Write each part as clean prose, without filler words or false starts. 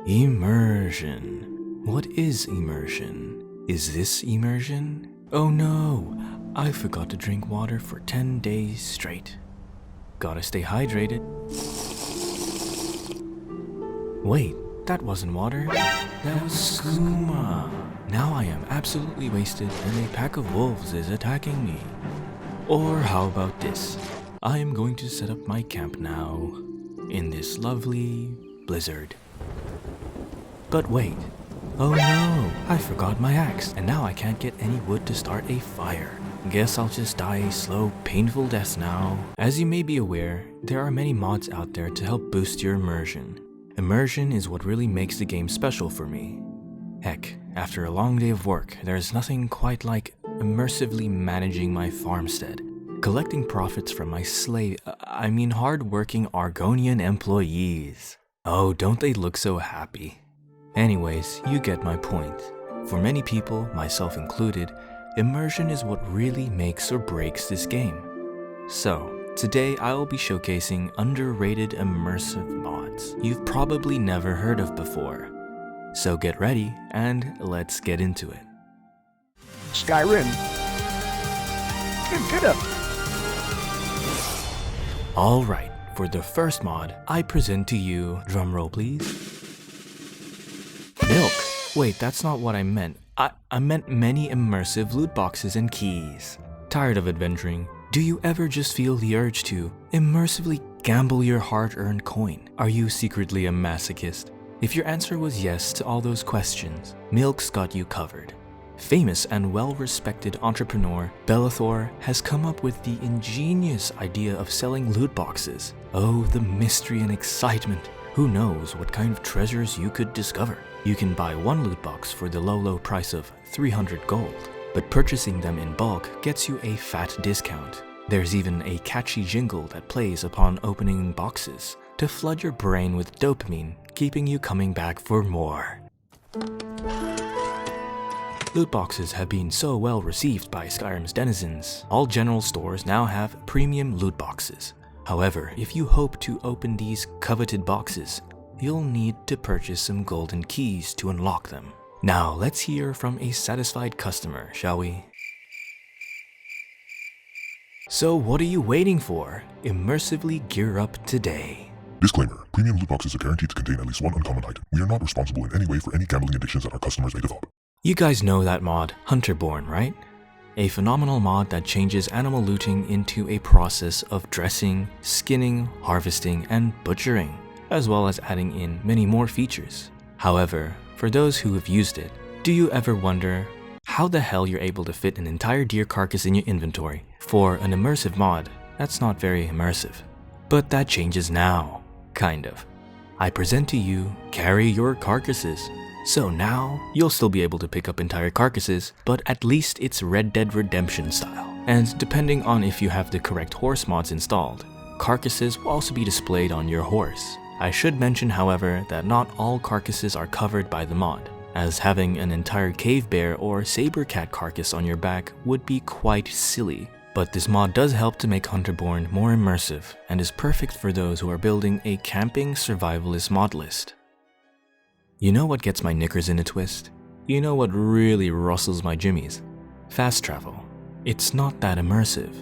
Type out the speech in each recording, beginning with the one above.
Immersion. What is immersion? Is this immersion? Oh no, I forgot to drink water for 10 days straight. Gotta stay hydrated. Wait, that wasn't water. That was skooma. Now I am absolutely wasted and a pack of wolves is attacking me. Or how about this? I am going to set up my camp now in this lovely blizzard. But wait, oh no, I forgot my axe and now I can't get any wood to start a fire. Guess I'll just die a slow, painful death now. As you may be aware, there are many mods out there to help boost your immersion. Immersion is what really makes the game special for me. Heck, after a long day of work, there's nothing quite like immersively managing my farmstead, collecting profits from my hard-working Argonian employees. Oh, don't they look so happy? Anyways, you get my point. For many people, myself included, immersion is what really makes or breaks this game. So, today I will be showcasing underrated immersive mods you've probably never heard of before. So get ready and let's get into it. Skyrim. Get up. Alright, for the first mod, I present to you, drumroll please. Milk. Wait, that's not what I meant. I meant many immersive loot boxes and keys. Tired of adventuring? Do you ever just feel the urge to immersively gamble your hard-earned coin? Are you secretly a masochist? If your answer was yes to all those questions, Milk's got you covered. Famous and well-respected entrepreneur Bellathor has come up with the ingenious idea of selling loot boxes. Oh, the mystery and excitement. Who knows what kind of treasures you could discover? You can buy one loot box for the low price of 300 gold, but purchasing them in bulk gets you a fat discount. There's even a catchy jingle that plays upon opening boxes to flood your brain with dopamine, keeping you coming back for more. Loot boxes have been so well received by Skyrim's denizens. All general stores now have premium loot boxes. However, if you hope to open these coveted boxes, you'll need to purchase some golden keys to unlock them. Now let's hear from a satisfied customer, shall we? So what are you waiting for? Immersively gear up today. Disclaimer: premium loot boxes are guaranteed to contain at least one uncommon item. We are not responsible in any way for any gambling addictions that our customers may develop. You guys know that mod, Hunterborn, right? A phenomenal mod that changes animal looting into a process of dressing, skinning, harvesting, and butchering, as well as adding in many more features. However, for those who have used it, do you ever wonder how the hell you're able to fit an entire deer carcass in your inventory? For an immersive mod, that's not very immersive. But that changes now, kind of. I present to you, carry your carcasses. So now, you'll still be able to pick up entire carcasses, but at least it's Red Dead Redemption style. And depending on if you have the correct horse mods installed, carcasses will also be displayed on your horse. I should mention, however, that not all carcasses are covered by the mod, as having an entire cave bear or saber cat carcass on your back would be quite silly. But this mod does help to make Hunterborn more immersive and is perfect for those who are building a camping survivalist mod list. You know what gets my knickers in a twist? You know what really rustles my jimmies? Fast travel. It's not that immersive.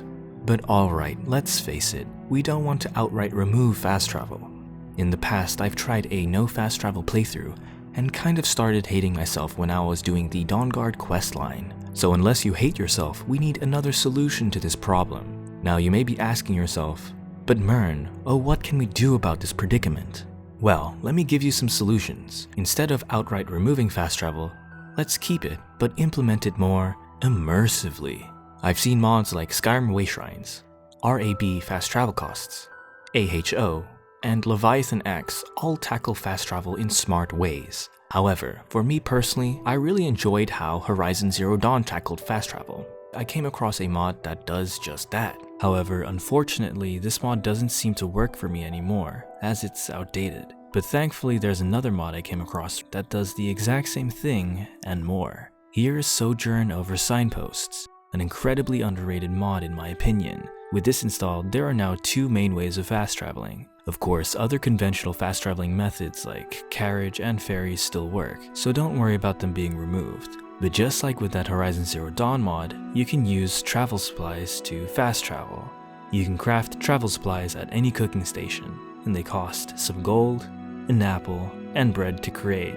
But alright, let's face it, we don't want to outright remove fast travel. In the past, I've tried a no fast travel playthrough and kind of started hating myself when I was doing the Dawnguard questline. So unless you hate yourself, we need another solution to this problem. Now you may be asking yourself, but Mern, what can we do about this predicament? Well, let me give you some solutions. Instead of outright removing fast travel, let's keep it, but implement it more immersively. I've seen mods like Skyrim Wayshrines, RAB fast travel costs, AHO, and Leviathan X all tackle fast travel in smart ways. However, for me personally, I really enjoyed how Horizon Zero Dawn tackled fast travel. I came across a mod that does just that. However, unfortunately, this mod doesn't seem to work for me anymore, as it's outdated. But thankfully, there's another mod I came across that does the exact same thing and more. Here is Sojourn over Signposts, an incredibly underrated mod in my opinion, With this installed, there are now 2 main ways of fast traveling. Of course, other conventional fast traveling methods like carriage and ferries still work, so don't worry about them being removed. But just like with that Horizon Zero Dawn mod, you can use travel supplies to fast travel. You can craft travel supplies at any cooking station, and they cost some gold, an apple, and bread to create.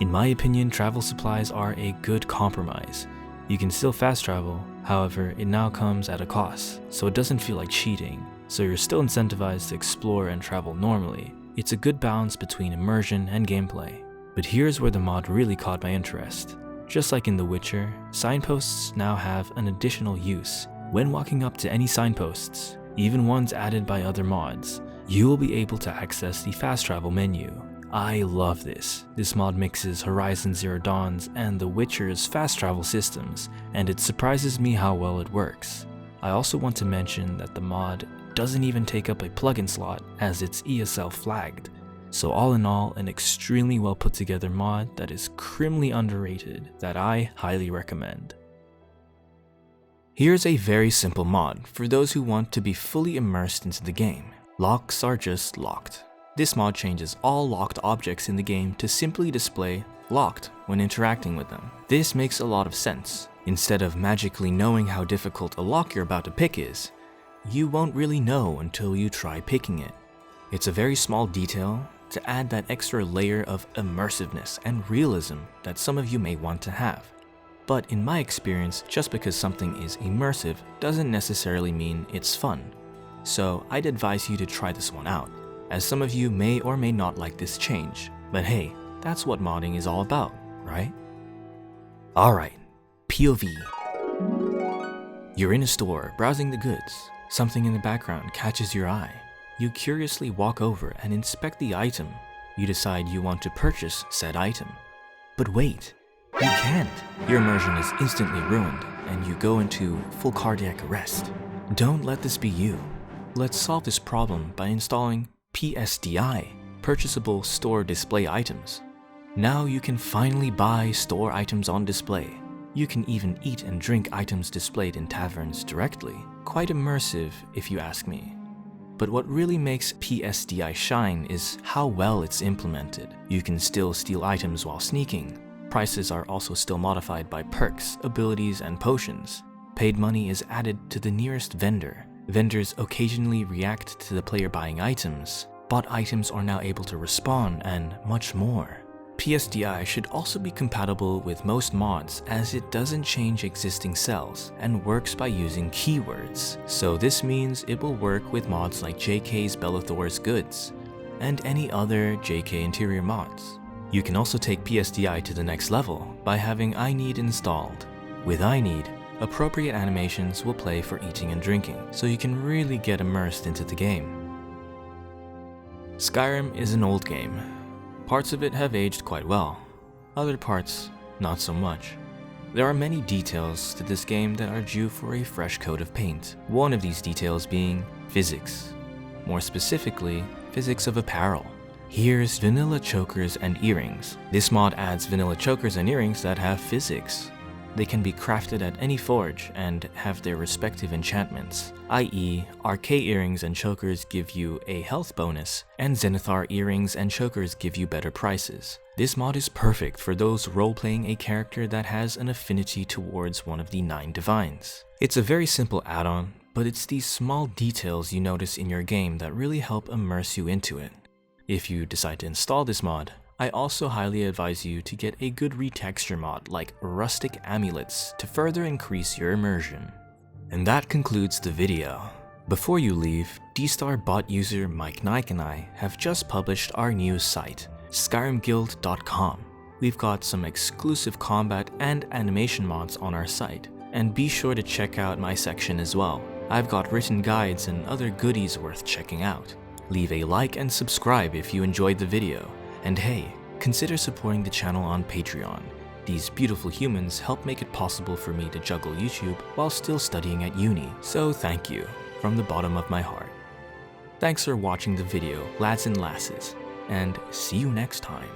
In my opinion, travel supplies are a good compromise. You can still fast travel, however, it now comes at a cost, so it doesn't feel like cheating, so you're still incentivized to explore and travel normally. It's a good balance between immersion and gameplay. But here's where the mod really caught my interest. Just like in The Witcher, signposts now have an additional use. When walking up to any signposts, even ones added by other mods, you will be able to access the fast travel menu. I love this. This mod mixes Horizon Zero Dawn's and The Witcher's fast travel systems, and it surprises me how well it works. I also want to mention that the mod doesn't even take up a plugin slot as it's ESL flagged. So all in all, an extremely well put together mod that is criminally underrated that I highly recommend. Here's a very simple mod for those who want to be fully immersed into the game. Locks are just locked. This mod changes all locked objects in the game to simply display locked when interacting with them. This makes a lot of sense. Instead of magically knowing how difficult a lock you're about to pick is, you won't really know until you try picking it. It's a very small detail to add that extra layer of immersiveness and realism that some of you may want to have. But in my experience, just because something is immersive doesn't necessarily mean it's fun. So I'd advise you to try this one out, as some of you may or may not like this change. But hey, that's what modding is all about, right? Alright, POV. You're in a store browsing the goods. Something in the background catches your eye. You curiously walk over and inspect the item. You decide you want to purchase said item. But wait, you can't. Your immersion is instantly ruined and you go into full cardiac arrest. Don't let this be you. Let's solve this problem by installing PSDI, Purchasable Store Display Items. Now you can finally buy store items on display. You can even eat and drink items displayed in taverns directly. Quite immersive if you ask me. But what really makes PSDI shine is how well it's implemented. You can still steal items while sneaking. Prices are also still modified by perks, abilities, and potions. Paid money is added to the nearest vendor. Vendors occasionally react to the player buying items. Bought items are now able to respawn, and much more. PSDI should also be compatible with most mods as it doesn't change existing cells and works by using keywords. So this means it will work with mods like JK's Bellathor's Goods and any other JK interior mods. You can also take PSDI to the next level by having I Need installed. With I Need, appropriate animations will play for eating and drinking, so you can really get immersed into the game. Skyrim is an old game. Parts of it have aged quite well, other parts not so much. There are many details to this game that are due for a fresh coat of paint. One of these details being physics. More specifically, physics of apparel. Here's vanilla chokers and earrings. This mod adds vanilla chokers and earrings that have physics. They can be crafted at any forge and have their respective enchantments, i.e. RK earrings and chokers give you a health bonus, and Zenithar earrings and chokers give you better prices. This mod is perfect for those role-playing a character that has an affinity towards one of the 9 divines. It's a very simple add-on, but it's these small details you notice in your game that really help immerse you into it. If you decide to install this mod, I also highly advise you to get a good retexture mod like Rustic Amulets to further increase your immersion. And that concludes the video. Before you leave, D-Star bot user Mike Nike and I have just published our new site, SkyrimGuild.com. We've got some exclusive combat and animation mods on our site, and be sure to check out my section as well. I've got written guides and other goodies worth checking out. Leave a like and subscribe if you enjoyed the video. And hey, consider supporting the channel on Patreon. These beautiful humans help make it possible for me to juggle YouTube while still studying at uni, so thank you from the bottom of my heart. Thanks for watching the video, lads and lasses, and see you next time.